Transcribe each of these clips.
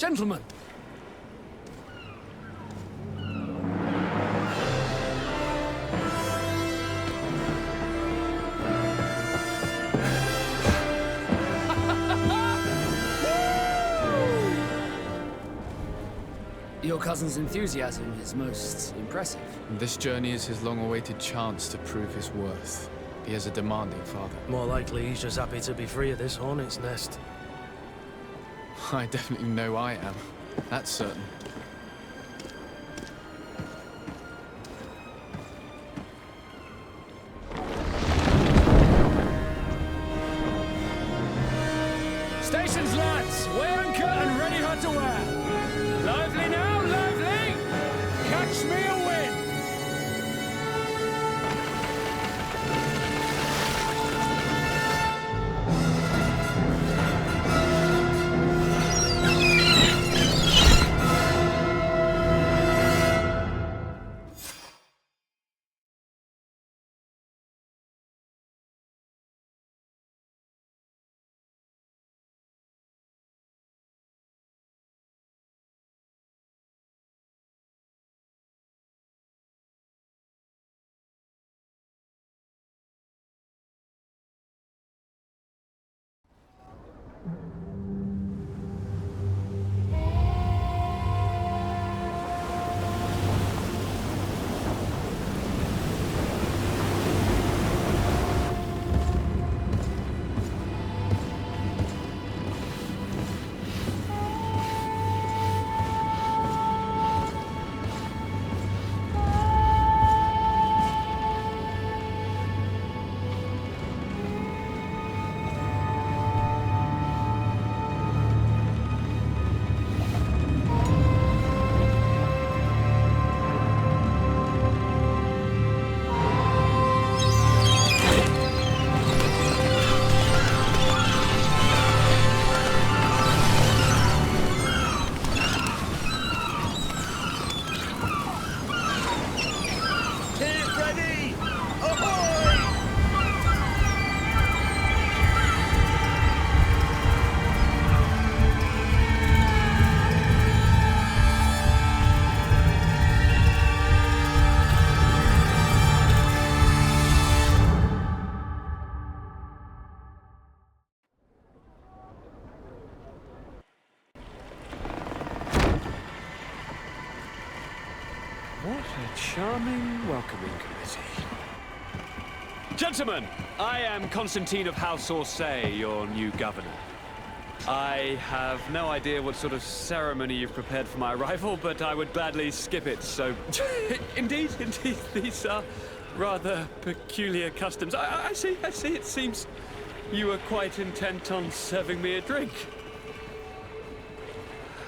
Gentlemen! Your cousin's enthusiasm is most impressive. This journey is his long-awaited chance to prove his worth. He has a demanding father. More likely he's just happy to be free of this hornet's nest. I definitely know I am. That's certain. Stations, lads! Weigh anchor and ready her to wear! Lively now, lively! Catch me a wind! What a charming welcoming committee. Gentlemen, I am Constantine of House Orsay, your new governor. I have no idea what sort of ceremony you've prepared for my arrival, but I would gladly skip it, so... Indeed, these are rather peculiar customs. I see, it seems you were quite intent on serving me a drink.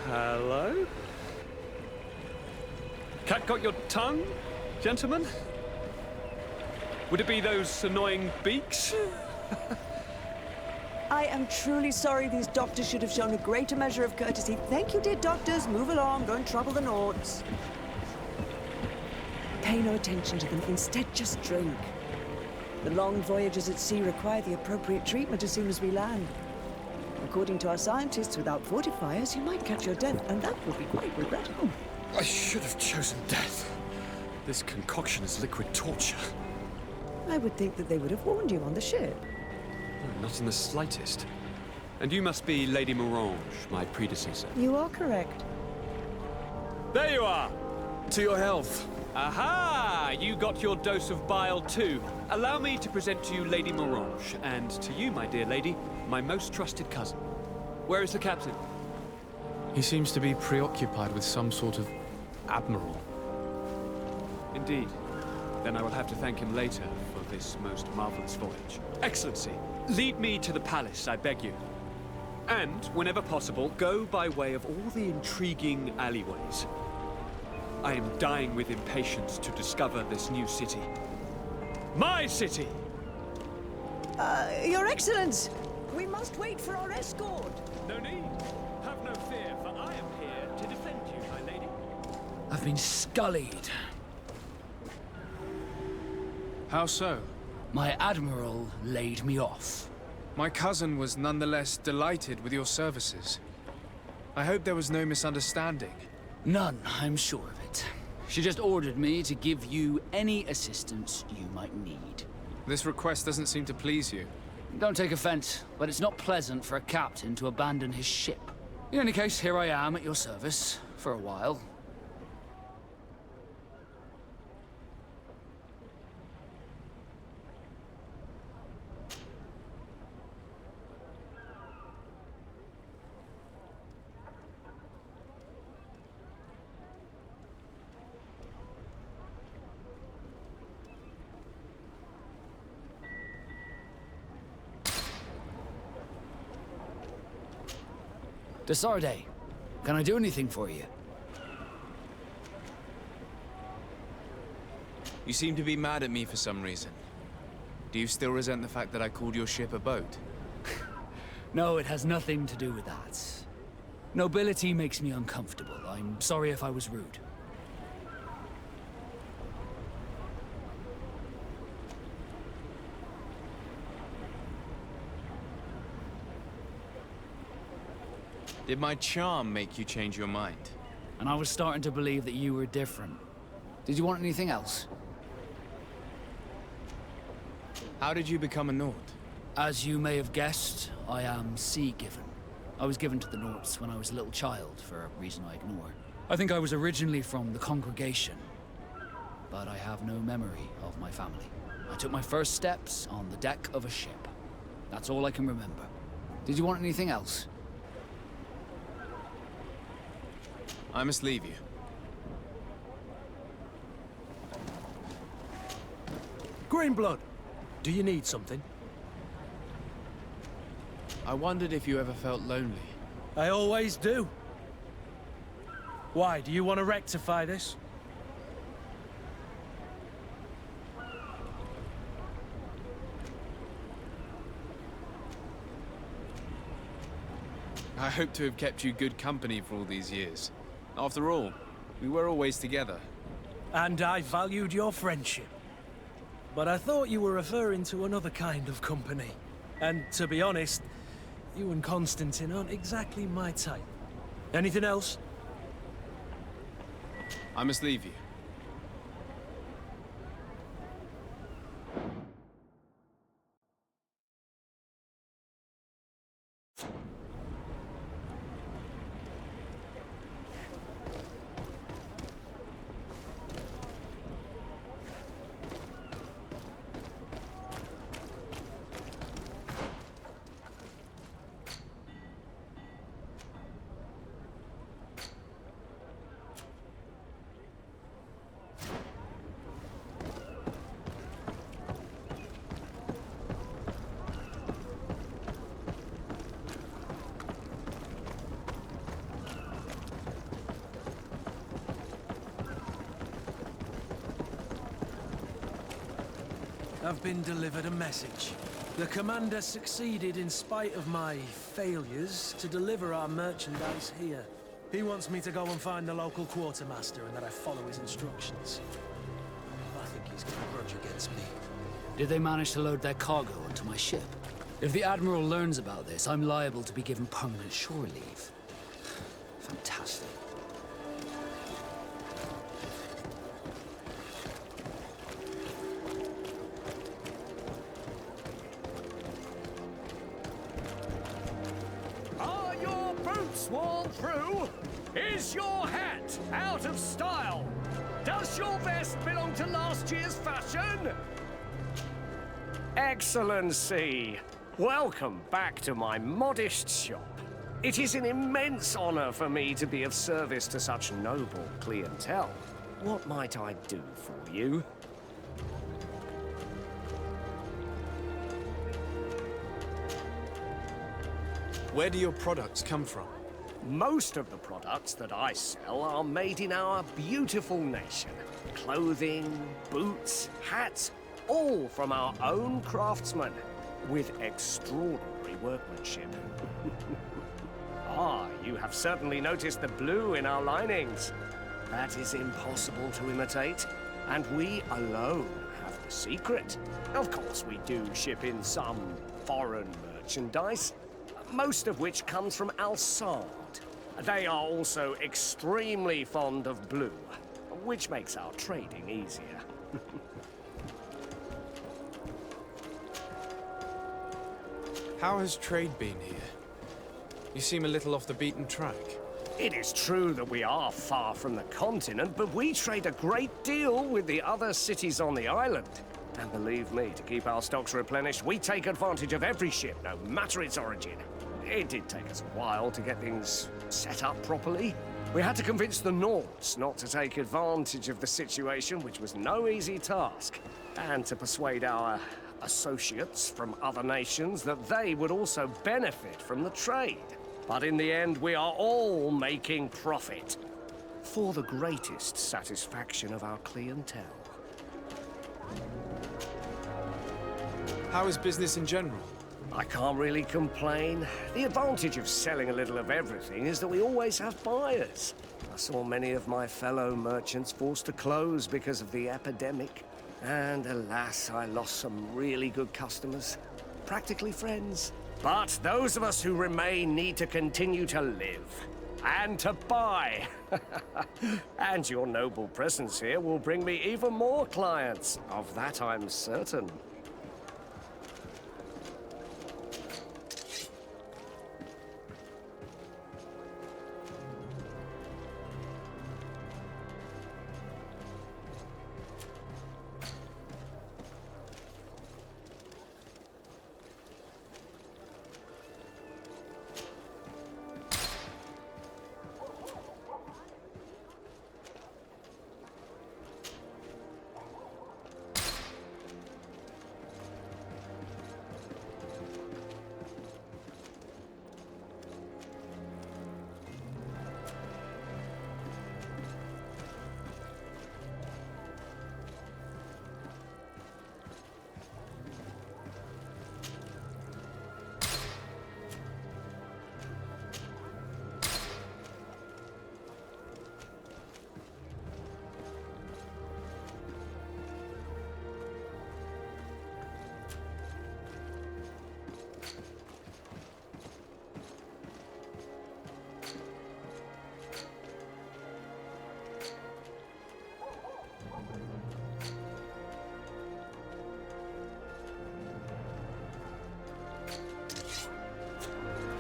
Hello? Cat got your tongue, gentlemen? Would it be those annoying beaks? I am truly sorry. These doctors should have shown a greater measure of courtesy. Thank you, dear doctors. Move along. Don't trouble the Nords. Pay no attention to them. Instead, just drink. The long voyages at sea require the appropriate treatment as soon as we land. According to our scientists, without fortifiers, you might catch your death, and that would be quite regrettable. I should have chosen death. This concoction is liquid torture. I would think that they would have warned you on the ship. No, not in the slightest. And you must be Lady Morange, my predecessor. You are correct. There you are! To your health. Aha! You got your dose of bile too. Allow me to present to you Lady Morange, and to you, my dear lady, my most trusted cousin. Where is the captain? He seems to be preoccupied with some sort of admiral. Indeed. Then I will have to thank him later for this most marvelous voyage. Excellency, lead me to the palace, I beg you. And, whenever possible, go by way of all the intriguing alleyways. I am dying with impatience to discover this new city. My city! Your Excellence! We must wait for our escort. No need. Have no fear, for I am here to defend you, my lady. I've been scullied. How so? My admiral laid me off. My cousin was nonetheless delighted with your services. I hope there was no misunderstanding. None, I'm sure of it. She just ordered me to give you any assistance you might need. This request doesn't seem to please you. Don't take offense, but it's not pleasant for a captain to abandon his ship. In any case, here I am at your service, for a while. Desarde, can I do anything for you? You seem to be mad at me for some reason. Do you still resent the fact that I called your ship a boat? No, it has nothing to do with that. Nobility makes me uncomfortable. I'm sorry if I was rude. Did my charm make you change your mind? And I was starting to believe that you were different. Did you want anything else? How did you become a Nord? As you may have guessed, I am sea-given. I was given to the Nords when I was a little child, for a reason I ignore. I think I was originally from the congregation, but I have no memory of my family. I took my first steps on the deck of a ship. That's all I can remember. Did you want anything else? I must leave you. Greenblood, do you need something? I wondered if you ever felt lonely. I always do. Why, do you want to rectify this? I hope to have kept you good company for all these years. After all, we were always together. And I valued your friendship. But I thought you were referring to another kind of company. And to be honest, you and Constantine aren't exactly my type. Anything else? I must leave you. I've been delivered a message. The commander succeeded in spite of my failures to deliver our merchandise here. He wants me to go and find the local quartermaster and that I follow his instructions. I think he's got a grudge against me. Did they manage to load their cargo onto my ship? If the Admiral learns about this, I'm liable to be given permanent shore leave. Fantastic. Are your boots worn through? Is your hat out of style? Does your vest belong to last year's fashion? Excellency, welcome back to my modest shop. It is an immense honor for me to be of service to such noble clientele. What might I do for you? Where do your products come from? Most of the products that I sell are made in our beautiful nation. Clothing, boots, hats, all from our own craftsmen, with extraordinary workmanship. Ah, you have certainly noticed the blue in our linings. That is impossible to imitate, and we alone have the secret. Of course, we do ship in some foreign merchandise, most of which comes from Alsard, They are also extremely fond of blue, which makes our trading easier. How has trade been here? You seem a little off the beaten track. It is true that we are far from the continent, but we trade a great deal with the other cities on the island. And believe me, to keep our stocks replenished, we take advantage of every ship, no matter its origin. It did take us a while to get things set up properly. We had to convince the Nords not to take advantage of the situation, which was no easy task, and to persuade our associates from other nations that they would also benefit from the trade. But in the end, we are all making profit, for the greatest satisfaction of our clientele. How is business in general? I can't really complain. The advantage of selling a little of everything is that we always have buyers. I saw many of my fellow merchants forced to close because of the epidemic. And alas, I lost some really good customers. Practically friends. But those of us who remain need to continue to live. And to buy. And your noble presence here will bring me even more clients. Of that I'm certain.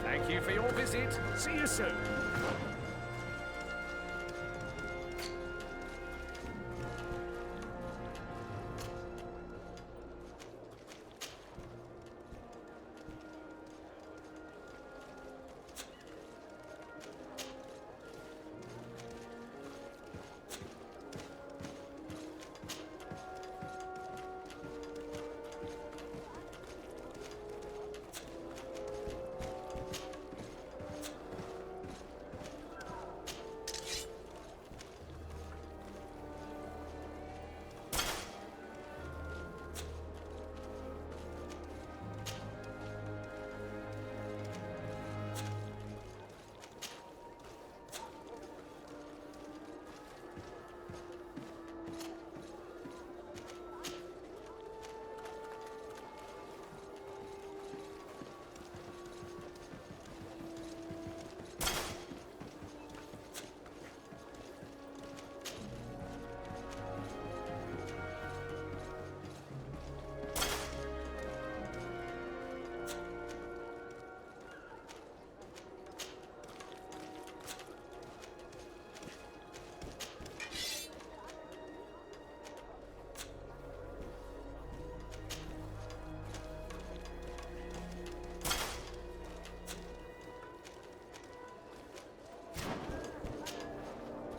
Thank you for your visit. See you soon.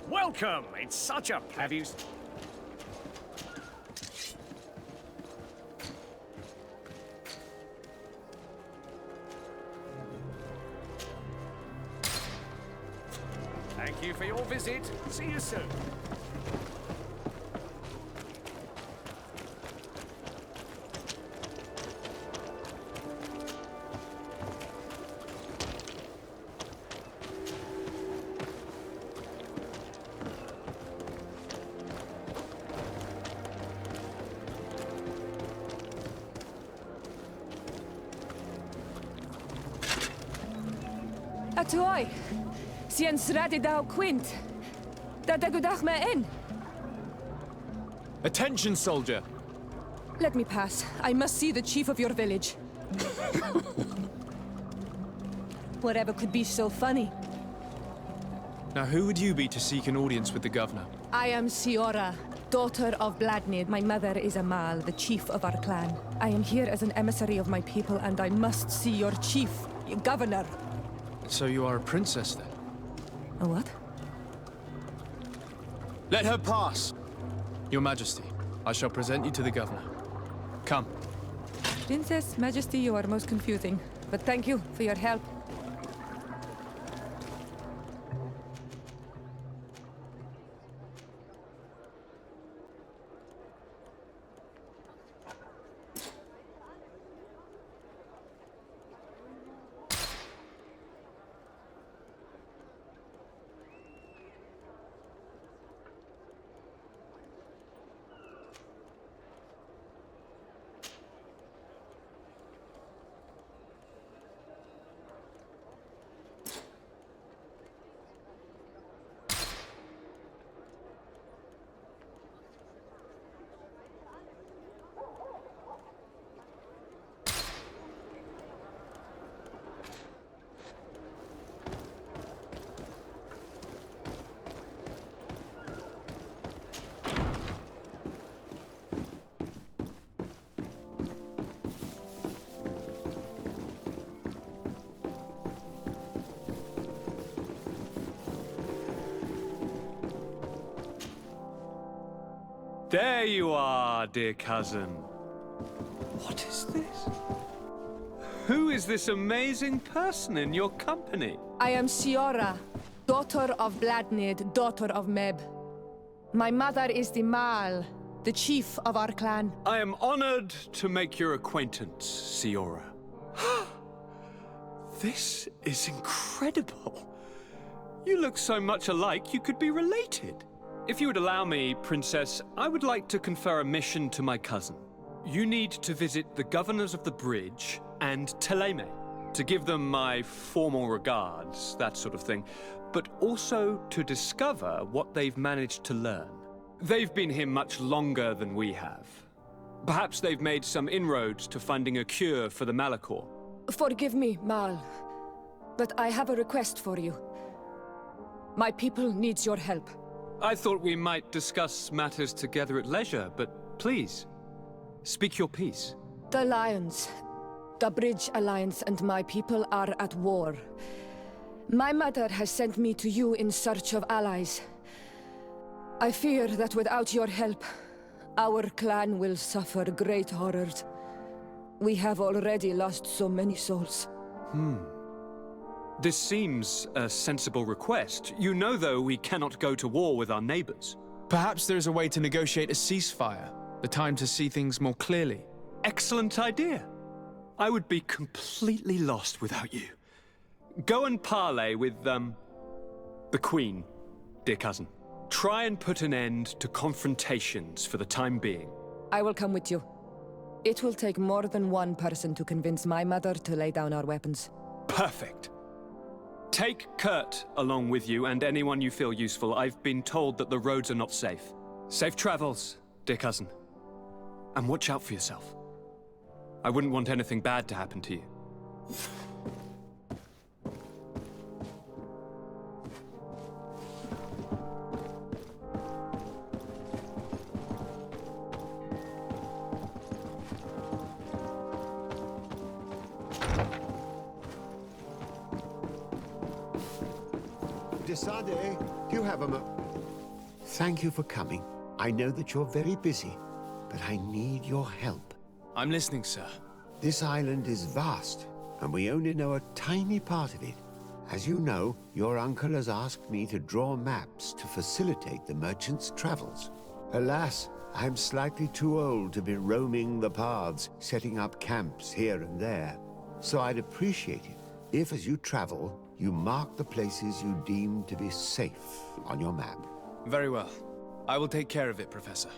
Welcome! It's such a... Have you... Thank you for your visit. See you soon. Atuoi! Sien sradi dau quint. Da dagudach me in. Attention, soldier! Let me pass. I must see the chief of your village. Whatever could be so funny? Now, who would you be to seek an audience with the governor? I am Siora, daughter of Bladnid. My mother is Amal, the chief of our clan. I am here as an emissary of my people, and I must see your chief, your governor. So you are a princess, then? A what? Let her pass! Your Majesty, I shall present you to the governor. Come. Princess, Majesty, you are most confusing. But thank you for your help. There you are, dear cousin. What is this? Who is this amazing person in your company? I am Siora, daughter of Bladnid, daughter of Meb. My mother is the Mal, the chief of our clan. I am honored to make your acquaintance, Siora. This is incredible. You look so much alike you could be related. If you would allow me, Princess, I would like to confer a mission to my cousin. You need to visit the governors of the bridge and Teleme to give them my formal regards, that sort of thing, but also to discover what they've managed to learn. They've been here much longer than we have. Perhaps they've made some inroads to finding a cure for the Malachor. Forgive me, Mal, but I have a request for you. My people needs your help. I thought we might discuss matters together at leisure, but please, speak your piece. The Lions, the Bridge Alliance and my people are at war. My mother has sent me to you in search of allies. I fear that without your help, our clan will suffer great horrors. We have already lost so many souls. This seems a sensible request. You know, though, we cannot go to war with our neighbors. Perhaps there is a way to negotiate a ceasefire. The time to see things more clearly. Excellent idea. I would be completely lost without you. Go and parley with, the Queen, dear cousin. Try and put an end to confrontations for the time being. I will come with you. It will take more than one person to convince my mother to lay down our weapons. Perfect. Take Kurt along with you and anyone you feel useful. I've been told that the roads are not safe. Safe travels, dear cousin. And watch out for yourself. I wouldn't want anything bad to happen to you. Desade, do you have a Thank you for coming. I know that you're very busy, but I need your help. I'm listening, sir. This island is vast, and we only know a tiny part of it. As you know, your uncle has asked me to draw maps to facilitate the merchants' travels. Alas, I'm slightly too old to be roaming the paths, setting up camps here and there. So I'd appreciate it if, as you travel, you mark the places you deem to be safe on your map. Very well. I will take care of it, Professor.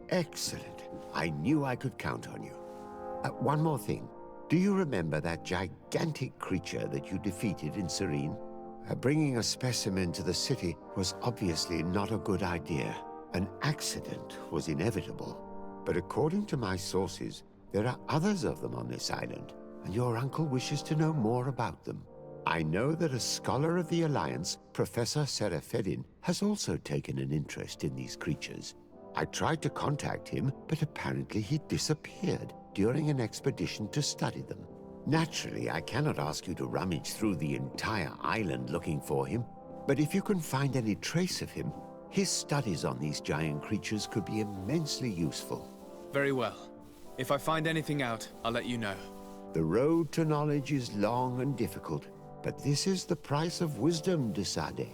Excellent. I knew I could count on you. One more thing. Do you remember that gigantic creature that you defeated in Serene? Bringing a specimen to the city was obviously not a good idea. An accident was inevitable. But according to my sources, there are others of them on this island, and your uncle wishes to know more about them. I know that a scholar of the Alliance, Professor Serafedin, has also taken an interest in these creatures. I tried to contact him, but apparently he disappeared during an expedition to study them. Naturally, I cannot ask you to rummage through the entire island looking for him, but if you can find any trace of him, his studies on these giant creatures could be immensely useful. Very well. If I find anything out, I'll let you know. The road to knowledge is long and difficult, but this is the price of wisdom, Desade.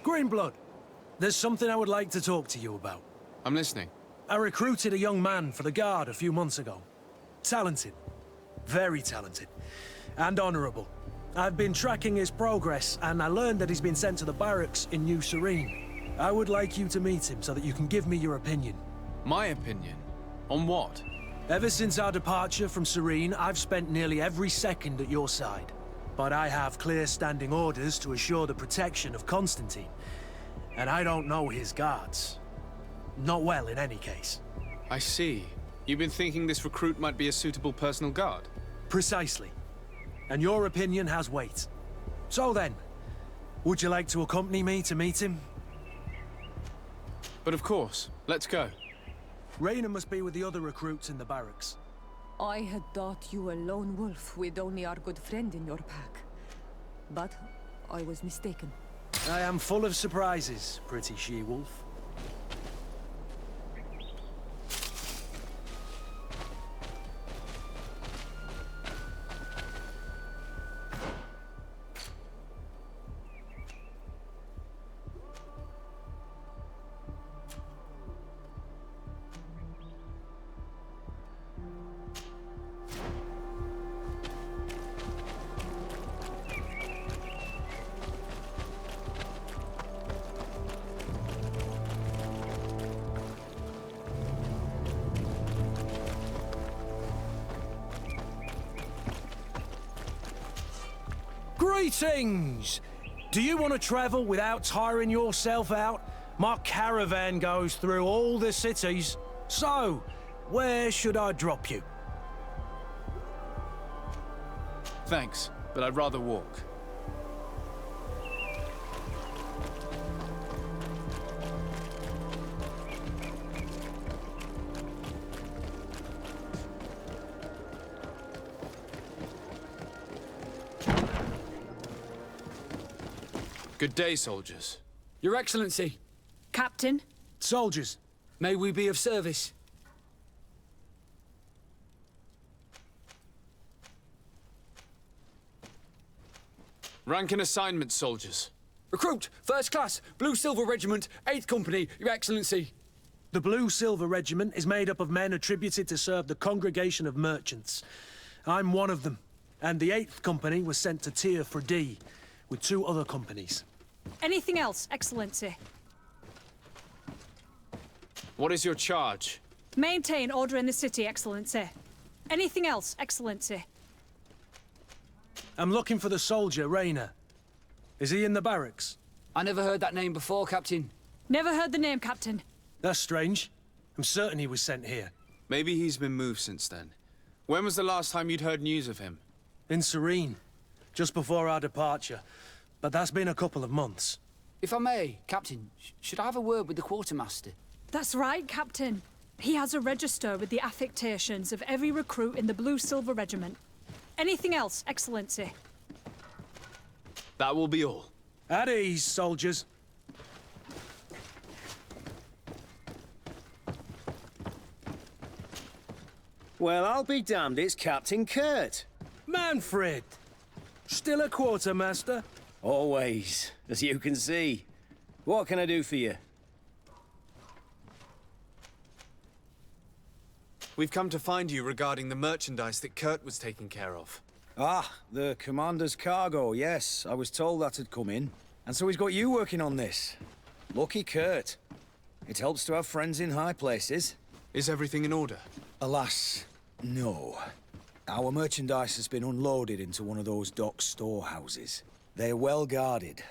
Greenblood, there's something I would like to talk to you about. I'm listening. I recruited a young man for the Guard a few months ago. Talented. Very talented. And honorable. I've been tracking his progress, and I learned that he's been sent to the barracks in New Serene. I would like you to meet him so that you can give me your opinion. My opinion? On what? Ever since our departure from Serene, I've spent nearly every second at your side. But I have clear standing orders to assure the protection of Constantine. And I don't know his guards. Not well, in any case. I see. You've been thinking this recruit might be a suitable personal guard? Precisely. And your opinion has weight. So then, would you like to accompany me to meet him? But of course. Let's go. Raina must be with the other recruits in the barracks. I had thought you a lone wolf with only our good friend in your pack. But I was mistaken. I am full of surprises, pretty she-wolf. Greetings! Do you want to travel without tiring yourself out? My caravan goes through all the cities. So, where should I drop you? Thanks, but I'd rather walk. Good day, soldiers. Your Excellency, Captain? Soldiers. may we be of service? Rank and assignment, soldiers. Recruit, First Class, Blue Silver Regiment, 8th Company, Your Excellency. The Blue Silver Regiment is made up of men attributed to serve the Congregation of Merchants. I'm one of them, and the 8th Company was sent to Tier for D, with 2 other companies. Anything else, Excellency? What is your charge? Maintain order in the city, Excellency. Anything else, Excellency? I'm looking for the soldier, Rayner. Is he in the barracks? I never heard that name before, Captain. Never heard the name, Captain. That's strange. I'm certain he was sent here. Maybe he's been moved since then. When was the last time you'd heard news of him? In Serene, just before our departure. But that's been a couple of months. If I may, Captain, should I have a word with the quartermaster? That's right, Captain. He has a register with the affectations of every recruit in the Blue Silver Regiment. Anything else, Excellency? That will be all. At ease, soldiers. Well, I'll be damned, it's Captain Kurt. Manfred! Still a quartermaster? Always, as you can see. What can I do for you? We've come to find you regarding the merchandise that Kurt was taking care of. Ah, the commander's cargo, yes. I was told that had come in. And so he's got you working on this. Lucky Kurt. It helps to have friends in high places. Is everything in order? Alas, no. Our merchandise has been unloaded into one of those dock storehouses. They're well guarded.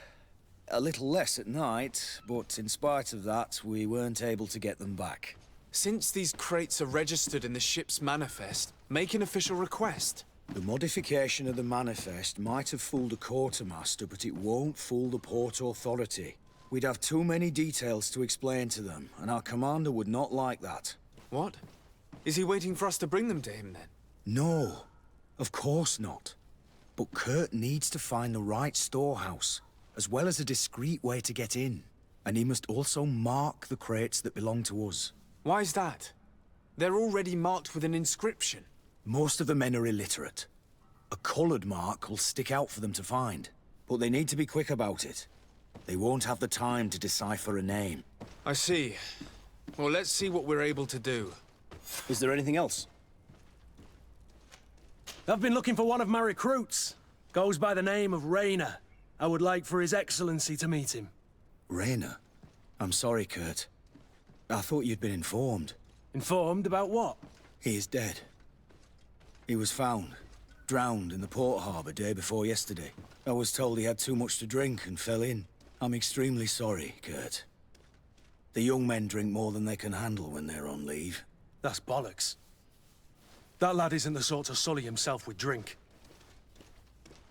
A little less at night, but in spite of that, we weren't able to get them back. Since these crates are registered in the ship's manifest, make an official request. The modification of the manifest might have fooled a quartermaster, but it won't fool the Port Authority. We'd have too many details to explain to them, and our commander would not like that. What? Is he waiting for us to bring them to him, then? No, of course not. But Kurt needs to find the right storehouse, as well as a discreet way to get in. And he must also mark the crates that belong to us. Why's that? They're already marked with an inscription. Most of the men are illiterate. A coloured mark will stick out for them to find, but they need to be quick about it. They won't have the time to decipher a name. I see. Well, let's see what we're able to do. Is there anything else? I've been looking for one of my recruits. Goes by the name of Rayner. I would like for His Excellency to meet him. Rayner? I'm sorry, Kurt. I thought you'd been informed. Informed about what? He is dead. He was found, drowned in the port harbour day before yesterday. I was told he had too much to drink and fell in. I'm extremely sorry, Kurt. The young men drink more than they can handle when they're on leave. That's bollocks. That lad isn't the sort to sully himself with drink.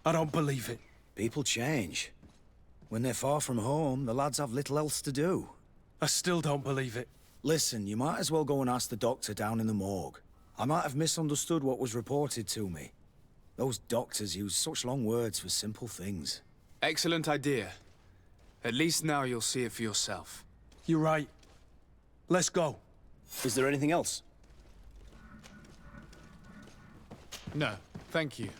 I don't believe it. People change. When they're far from home, the lads have little else to do. I still don't believe it. Listen, you might as well go and ask the doctor down in the morgue. I might have misunderstood what was reported to me. Those doctors use such long words for simple things. Excellent idea. At least now you'll see it for yourself. You're right. Let's go. Is there anything else? No, thank you.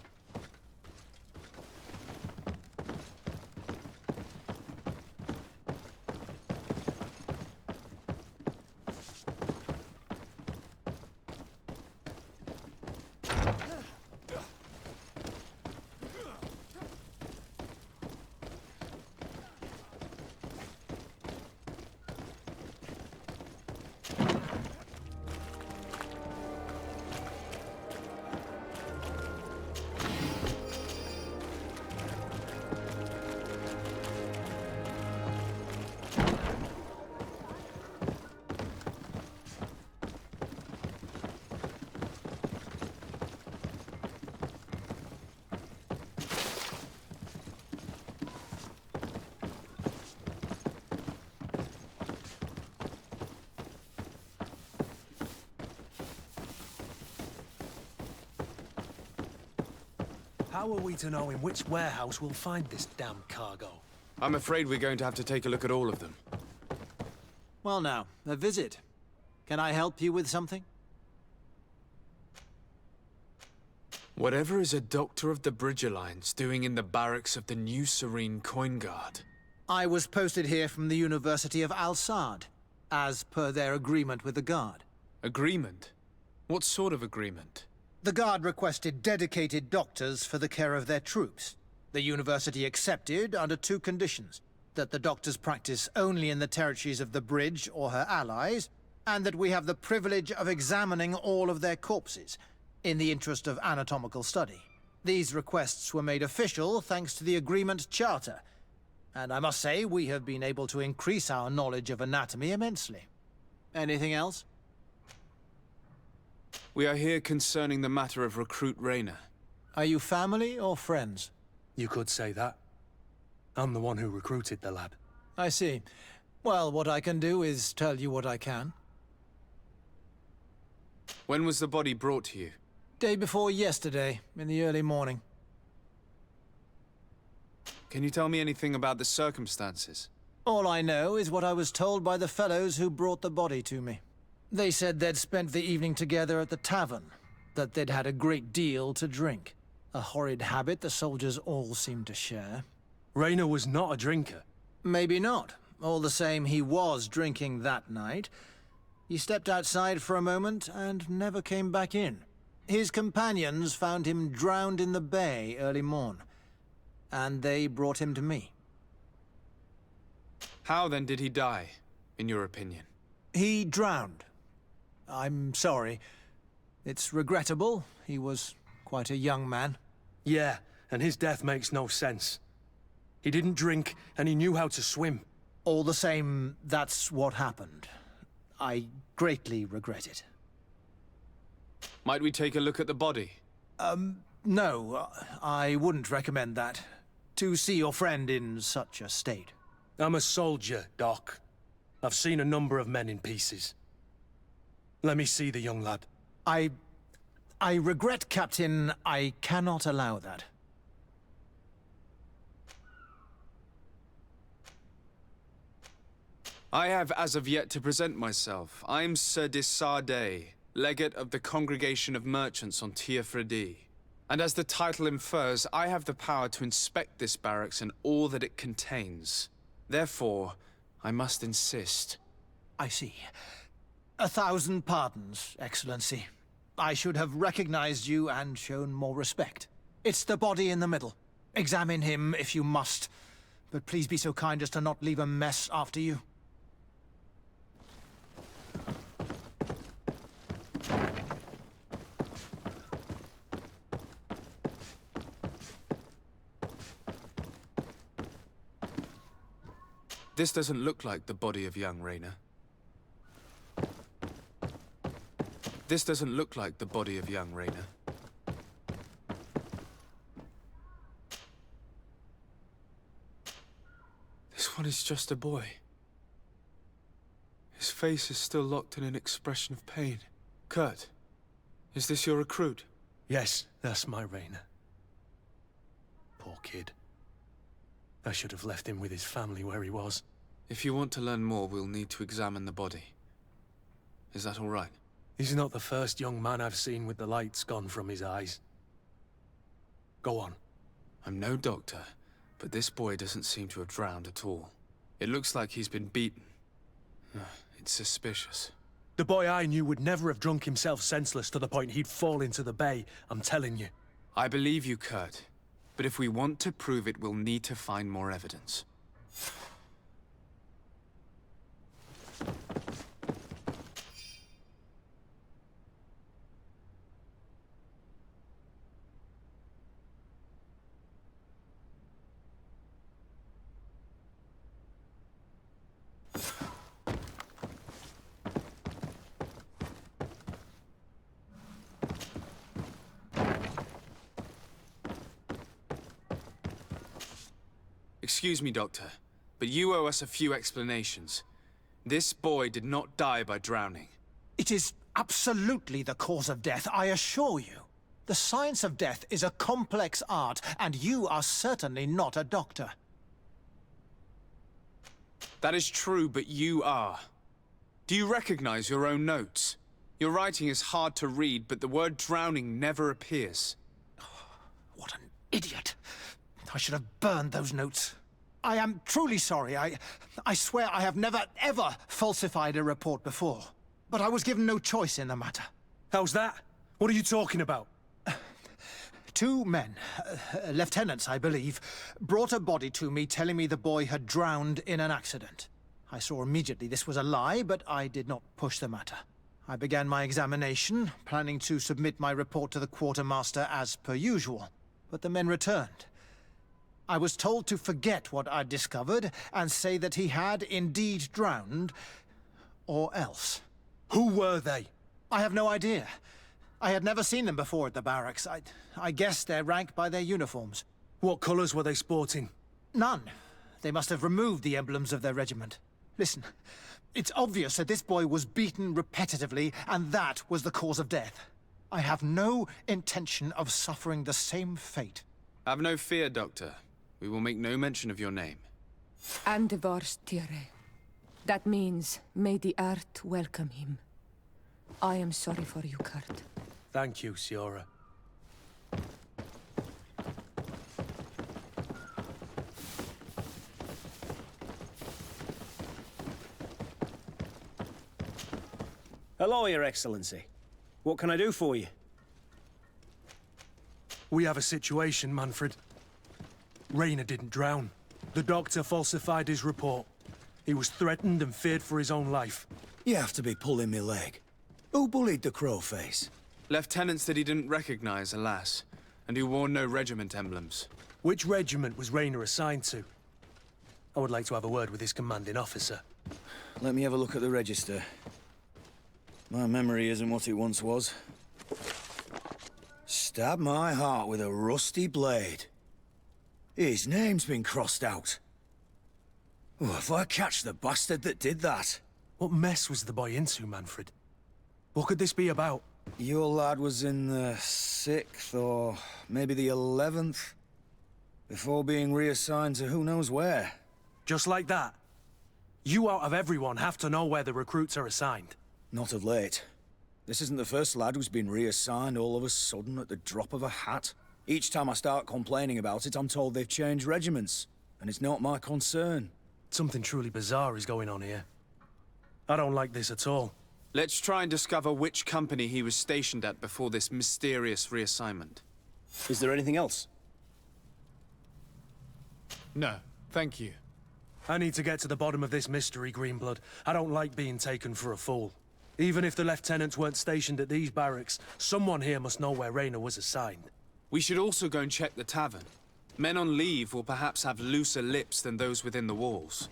How are we to know in which warehouse we'll find this damn cargo? I'm afraid we're going to have to take a look at all of them. Well now, a visit. Can I help you with something? Whatever is a doctor of the Bridge Alliance doing in the barracks of the New Serene Coin Guard? I was posted here from the University of Al-Sad, as per their agreement with the Guard. Agreement? What sort of agreement? The Guard requested dedicated doctors for the care of their troops. The University accepted under two conditions: that the doctors practice only in the territories of the Bridge or her allies, and that we have the privilege of examining all of their corpses, in the interest of anatomical study. These requests were made official thanks to the Agreement Charter, and I must say we have been able to increase our knowledge of anatomy immensely. Anything else? We are here concerning the matter of Recruit Rayner. Are you family or friends? You could say that. I'm the one who recruited the lad. I see. Well, what I can do is tell you what I can. When was the body brought to you? Day before yesterday, in the early morning. Can you tell me anything about the circumstances? All I know is what I was told by the fellows who brought the body to me. They said they'd spent the evening together at the tavern, that they'd had a great deal to drink. A horrid habit the soldiers all seemed to share. Rayner was not a drinker. Maybe not. All the same, he was drinking that night. He stepped outside for a moment and never came back in. His companions found him drowned in the bay early morn, and they brought him to me. How then did he die, in your opinion? He drowned. I'm sorry. It's regrettable. He was quite a young man. Yeah, and his death makes no sense. He didn't drink, and he knew how to swim. All the same, that's what happened. I greatly regret it. Might we take a look at the body? No, I wouldn't recommend that. To see your friend in such a state. I'm a soldier, Doc. I've seen a number of men in pieces. Let me see the young lad. I regret, Captain. I cannot allow that. I have as of yet to present myself. I'm Sir Desardet, Legate of the Congregation of Merchants on Tiafredi. And as the title infers, I have the power to inspect this barracks and all that it contains. Therefore, I must insist. I see. 1,000 pardons, Excellency. I should have recognized you and shown more respect. It's the body in the middle. Examine him if you must, but please be so kind as to not leave a mess after you. This doesn't look like the body of young Rayner. This doesn't look like the body of young Rayner. This one is just a boy. His face is still locked in an expression of pain. Kurt, is this your recruit? Yes, that's my Rayner. Poor kid. I should have left him with his family where he was. If you want to learn more, we'll need to examine the body. Is that all right? He's not the first young man I've seen with the lights gone from his eyes. Go on. I'm no doctor, but this boy doesn't seem to have drowned at all. It looks like he's been beaten. It's suspicious. The boy I knew would never have drunk himself senseless to the point he'd fall into the bay, I'm telling you. I believe you, Kurt. But if we want to prove it, we'll need to find more evidence. Excuse me, Doctor, but you owe us a few explanations. This boy did not die by drowning. It is absolutely the cause of death, I assure you. The science of death is a complex art, and you are certainly not a doctor. That is true, but you are. Do you recognize your own notes? Your writing is hard to read, but the word drowning never appears. What an idiot. I should have burned those notes. I am truly sorry. I swear I have never, ever falsified a report before. But I was given no choice in the matter. How's that? What are you talking about? 2 men, lieutenants, I believe, brought a body to me telling me the boy had drowned in an accident. I saw immediately this was a lie, but I did not push the matter. I began my examination, planning to submit my report to the quartermaster as per usual. But the men returned. I was told to forget what I'd discovered and say that he had indeed drowned, or else. Who were they? I have no idea. I had never seen them before at the barracks. I guessed their rank by their uniforms. What colours were they sporting? None. They must have removed the emblems of their regiment. Listen, it's obvious that this boy was beaten repetitively, and that was the cause of death. I have no intention of suffering the same fate. Have no fear, Doctor. We will make no mention of your name. Andevars Tire. That means, may the earth welcome him. I am sorry for you, Kurt. Thank you, Siora. Hello, Your Excellency. What can I do for you? We have a situation, Manfred. Rainer didn't drown. The doctor falsified his report. He was threatened and feared for his own life. You have to be pulling me leg. Who bullied the crowface? Lieutenants that he didn't recognize, alas, and who wore no regiment emblems. Which regiment was Rainer assigned to? I would like to have a word with his commanding officer. Let me have a look at the register. My memory isn't what it once was. Stab my heart with a rusty blade. His name's been crossed out. Oh, if I catch the bastard that did that. What mess was the boy into, Manfred? What could this be about? Your lad was in the 6th, or maybe the 11th, before being reassigned to who knows where. Just like that? You out of everyone have to know where the recruits are assigned. Not of late. This isn't the first lad who's been reassigned all of a sudden at the drop of a hat. Each time I start complaining about it, I'm told they've changed regiments, and it's not my concern. Something truly bizarre is going on here. I don't like this at all. Let's try and discover which company he was stationed at before this mysterious reassignment. Is there anything else? No, thank you. I need to get to the bottom of this mystery, Greenblood. I don't like being taken for a fool. Even if the lieutenants weren't stationed at these barracks, someone here must know where Rainer was assigned. We should also go and check the tavern. Men on leave will perhaps have looser lips than those within the walls.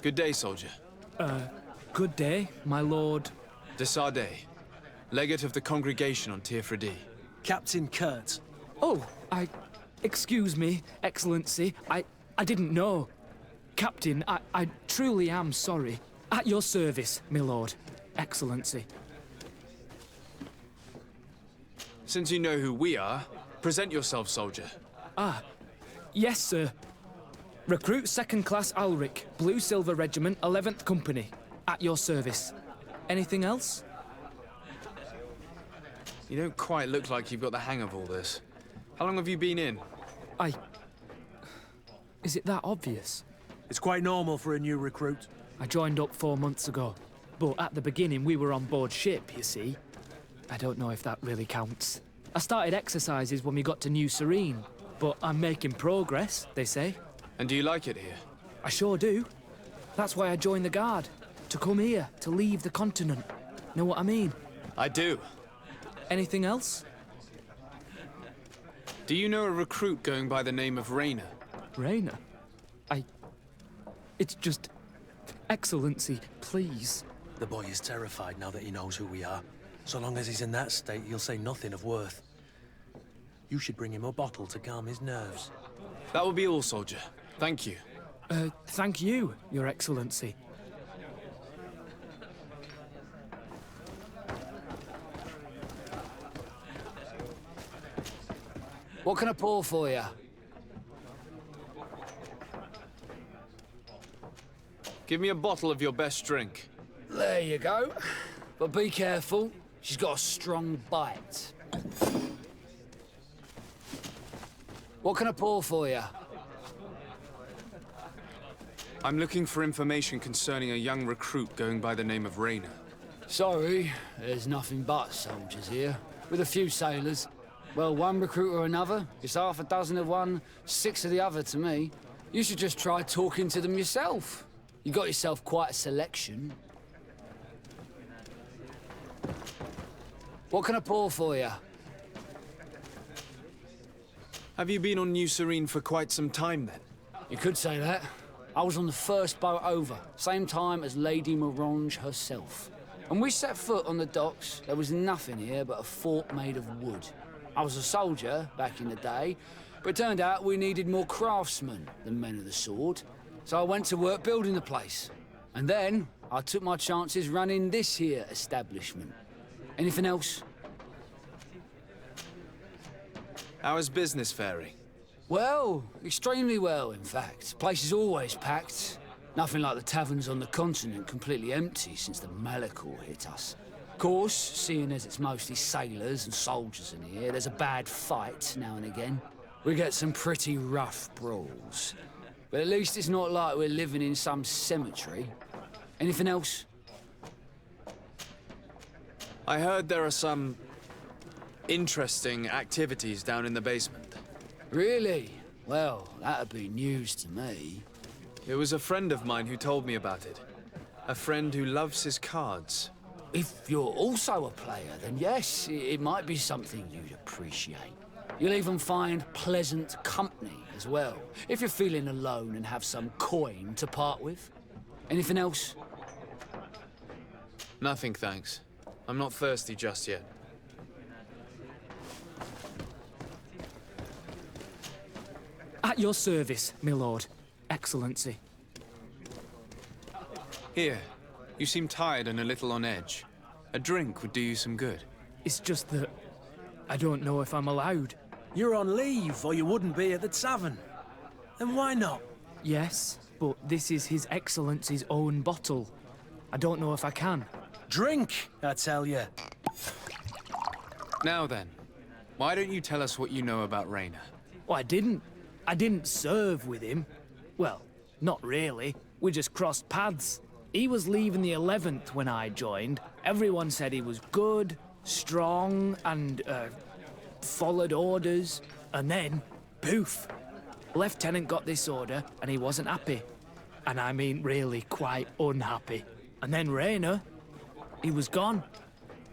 Good day, soldier. Good day, my lord. De Sardet, legate of the congregation on Tirfredi. Captain Kurt. Oh, excuse me, Excellency. I didn't know. Captain, I truly am sorry. At your service, my lord. Excellency. Since you know who we are, present yourself, soldier. Yes, sir. Recruit 2nd Class Alric, Blue Silver Regiment, 11th Company. At your service. Anything else? You don't quite look like you've got the hang of all this. How long have you been in? Is it that obvious? It's quite normal for a new recruit. I joined up 4 months ago. But at the beginning, we were on board ship, you see. I don't know if that really counts. I started exercises when we got to New Serene. But I'm making progress, they say. And do you like it here? I sure do. That's why I joined the Guard. To come here, to leave the continent. Know what I mean? I do. Anything else? Do you know a recruit going by the name of Raynor? Raynor? It's just... Excellency, please. The boy is terrified now that he knows who we are. So long as he's in that state, he'll say nothing of worth. You should bring him a bottle to calm his nerves. That will be all, soldier. Thank you. Thank you, Your Excellency. What can I pour for you? Give me a bottle of your best drink. There you go. But be careful. She's got a strong bite. What can I pour for you? I'm looking for information concerning a young recruit going by the name of Raynor. Sorry, there's nothing but soldiers here. With a few sailors. Well, one recruit or another. It's half a dozen of one, 6 of the other to me. You should just try talking to them yourself. You got yourself quite a selection. What can I pour for you? Have you been on New Serene for quite some time, then? You could say that. I was on the first boat over, same time as Lady Morange herself. When we set foot on the docks, there was nothing here but a fort made of wood. I was a soldier back in the day, but it turned out we needed more craftsmen than men of the sword. So I went to work building the place. And then I took my chances running this here establishment. Anything else? How is business faring? Well, extremely well, in fact. Place is always packed. Nothing like the taverns on the continent completely empty since the Malachor hit us. Of course, seeing as it's mostly sailors and soldiers in here, there's a bad fight now and again. We get some pretty rough brawls. But at least it's not like we're living in some cemetery. Anything else? I heard there are some interesting activities down in the basement. Really? Well, that'd be news to me. It was a friend of mine who told me about it. A friend who loves his cards. If you're also a player, then yes, it might be something you'd appreciate. You'll even find pleasant company as well, if you're feeling alone and have some coin to part with. Anything else? Nothing, thanks. I'm not thirsty just yet. At your service, my lord. Excellency. Here. You seem tired and a little on edge. A drink would do you some good. It's just that I don't know if I'm allowed. You're on leave, or you wouldn't be at the tavern. Then why not? Yes, but this is His Excellency's own bottle. I don't know if I can. Drink, I tell you. Now then, why don't you tell us what you know about Raynor? Well, I didn't serve with him. Well, not really. We just crossed paths. He was leaving the 11th when I joined. Everyone said he was good, strong, and, followed orders. And then, poof. Lieutenant got this order, and he wasn't happy. And I mean really quite unhappy. And then Raynor, he was gone.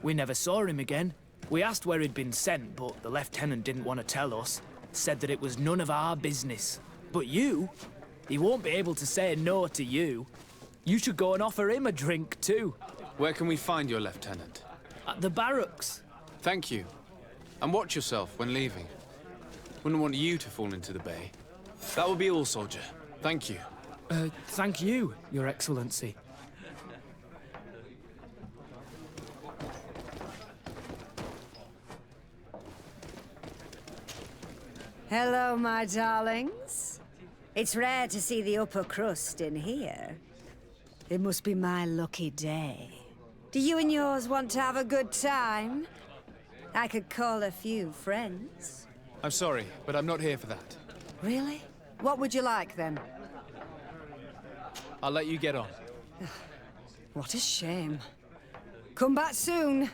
We never saw him again. We asked where he'd been sent, but the lieutenant didn't want to tell us. Said that it was none of our business. But you, he won't be able to say no to you. You should go and offer him a drink too. Where can we find your lieutenant? At the barracks. Thank you. And watch yourself when leaving. Wouldn't want you to fall into the bay. That will be all, soldier. Thank you. Thank you, Your Excellency. Hello, my darlings. It's rare to see the upper crust in here. It must be my lucky day. Do you and yours want to have a good time? I could call a few friends. I'm sorry, but I'm not here for that. Really? What would you like, then? I'll let you get on. What a shame. Come back soon.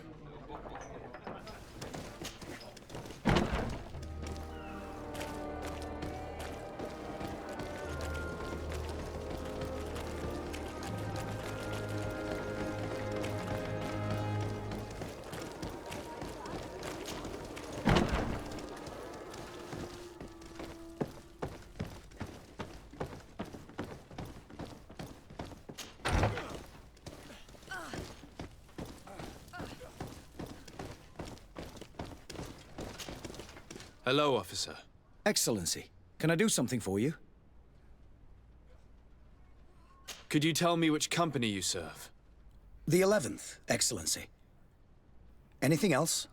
Hello, officer. Excellency, can I do something for you? Could you tell me which company you serve? The 11th, Excellency. Anything else?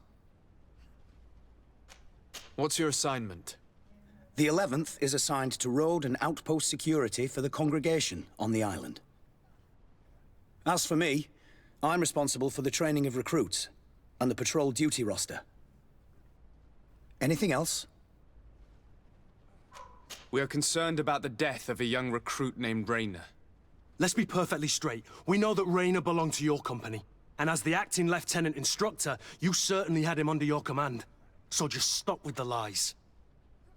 What's your assignment? The 11th is assigned to road and outpost security for the congregation on the island. As for me, I'm responsible for the training of recruits and the patrol duty roster. Anything else? We are concerned about the death of a young recruit named Rayner. Let's be perfectly straight. We know that Rayner belonged to your company. And as the acting lieutenant instructor, you certainly had him under your command. So just stop with the lies.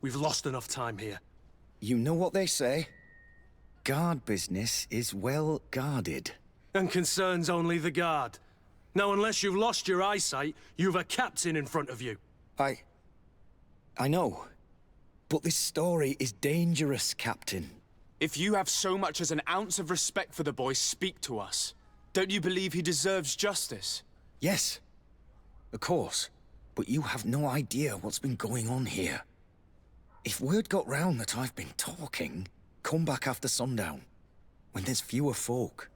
We've lost enough time here. You know what they say? Guard business is well guarded. And concerns only the guard. Now, unless you've lost your eyesight, you've a captain in front of you. I know. But this story is dangerous, Captain. If you have so much as an ounce of respect for the boy, speak to us. Don't you believe he deserves justice? Yes, of course. But you have no idea what's been going on here. If word got round that I've been talking, come back after sundown, when there's fewer folk.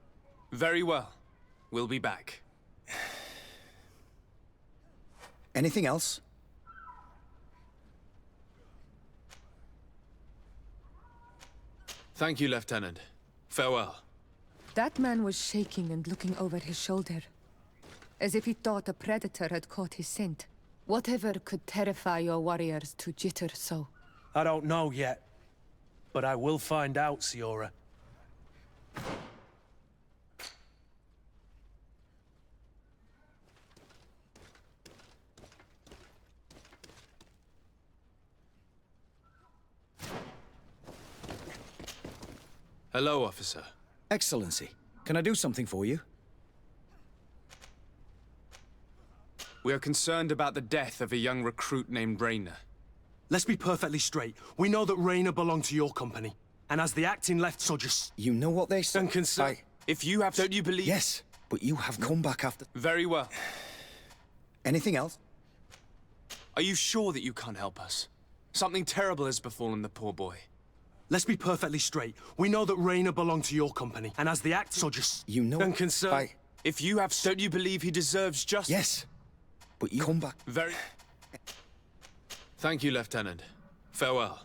Very well. We'll be back. Anything else? Thank you, Lieutenant. Farewell. That man was shaking and looking over his shoulder, as if he thought a predator had caught his scent. Whatever could terrify your warriors to jitter so? I don't know yet, but I will find out, Siora. Hello, officer. Excellency, can I do something for you? We are concerned about the death of a young recruit named Rayner. Let's be perfectly straight. We know that Rayner belonged to your company. And as the acting left, so just... You know what they say? And concern... If you have... Don't you believe... Yes, but you have come back after... Very well. Anything else? Are you sure that you can't help us? Something terrible has befallen the poor boy. Let's be perfectly straight. We know that Rayner belonged to your company. And as the act, so just... You know... And concern... If you have... Don't you believe he deserves justice? Yes, but you come back... Very... Thank you, Lieutenant. Farewell.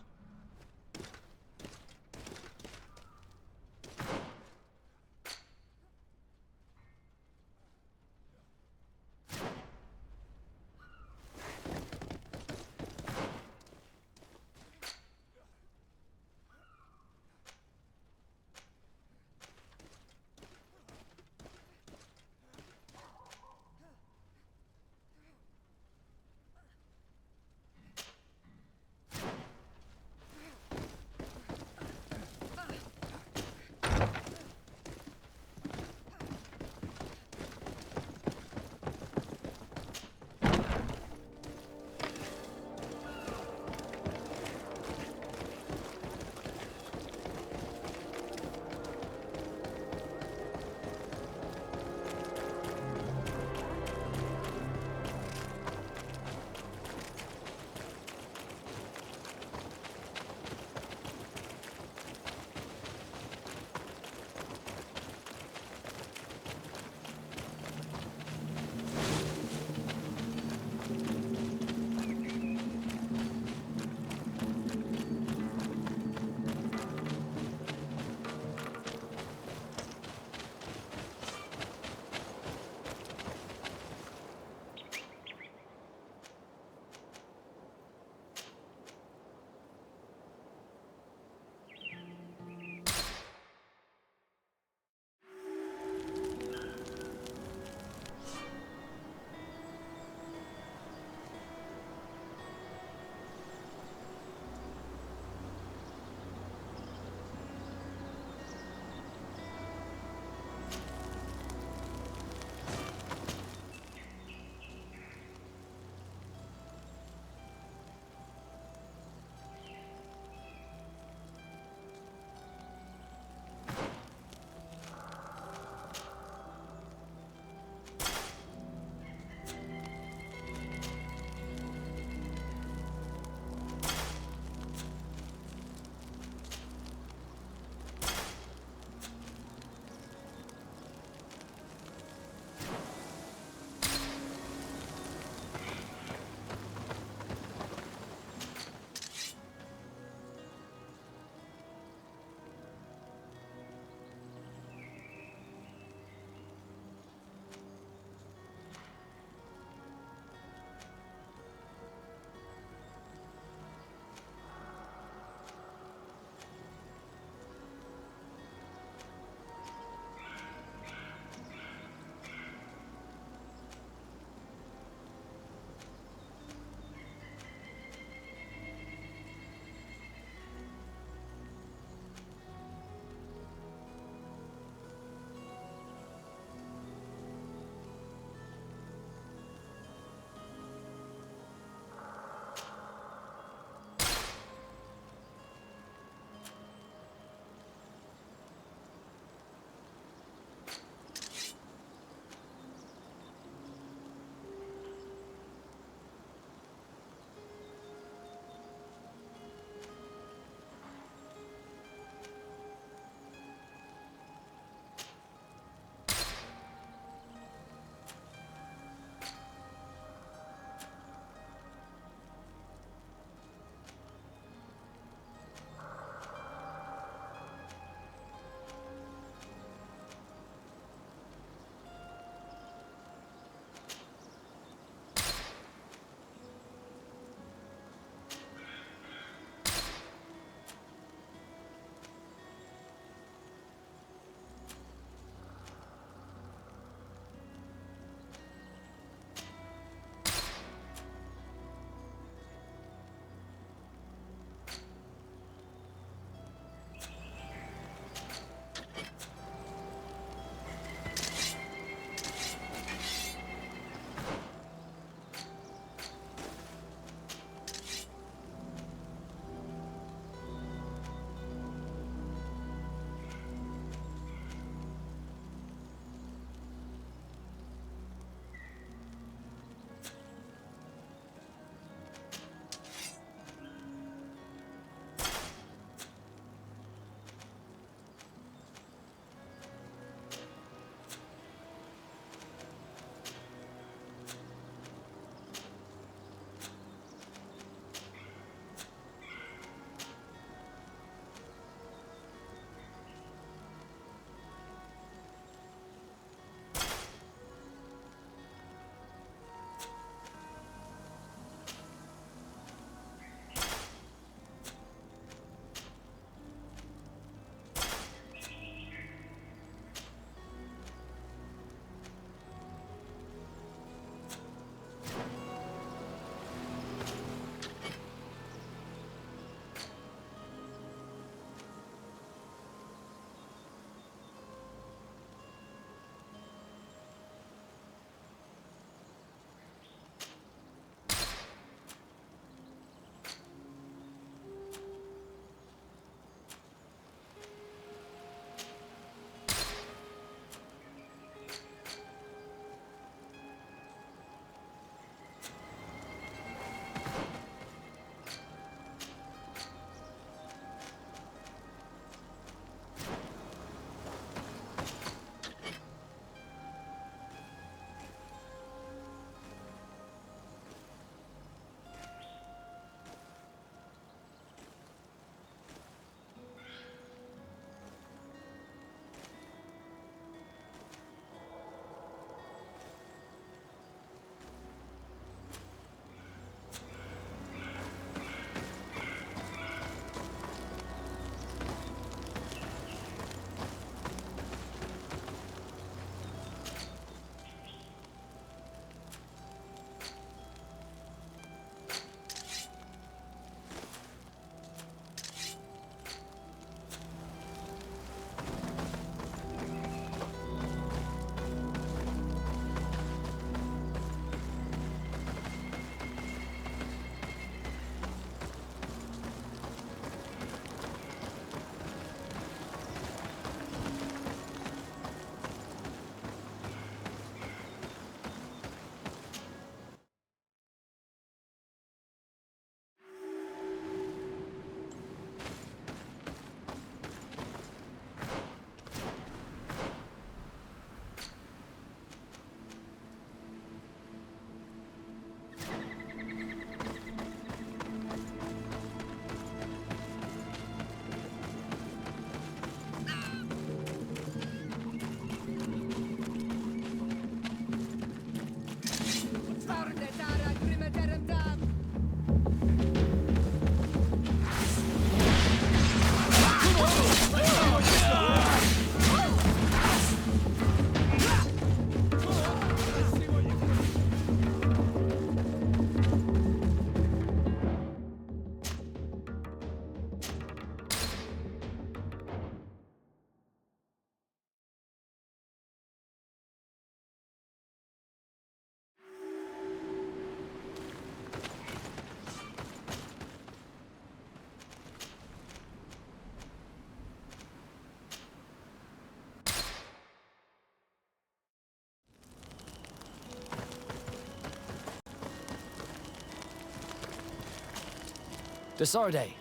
Desarde,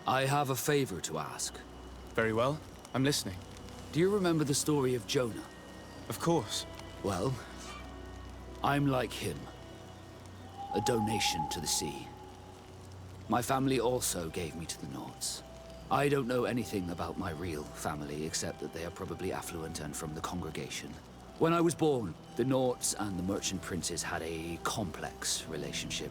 I have a favor to ask. Very well. I'm listening. Do you remember the story of Jonah? Of course. Well, I'm like him. A donation to the sea. My family also gave me to the Nords. I don't know anything about my real family, except that they are probably affluent and from the congregation. When I was born, the Nords and the merchant princes had a complex relationship.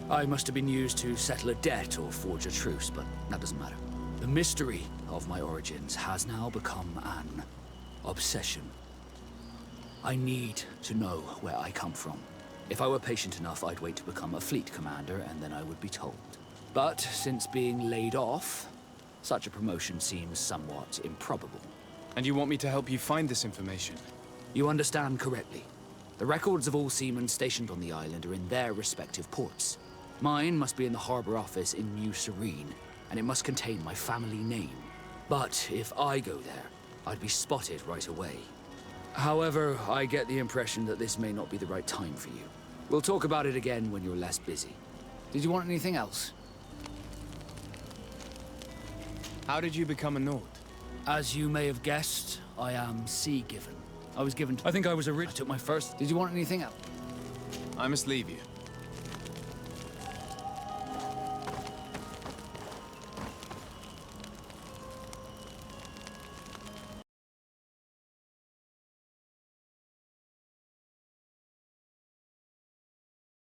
I must have been used to settle a debt or forge a truce, but that doesn't matter. The mystery of my origins has now become an obsession. I need to know where I come from. If I were patient enough, I'd wait to become a fleet commander, and then I would be told. But since being laid off, such a promotion seems somewhat improbable. And you want me to help you find this information? You understand correctly. The records of all seamen stationed on the island are in their respective ports. Mine must be in the harbor office in New Serene, and it must contain my family name. But if I go there, I'd be spotted right away. However, I get the impression that this may not be the right time for you. We'll talk about it again when you're less busy. Did you want anything else? How did you become a Nord? As you may have guessed, I am sea-given. I was given to... I think I was I took my first... Did you want anything else? I must leave you.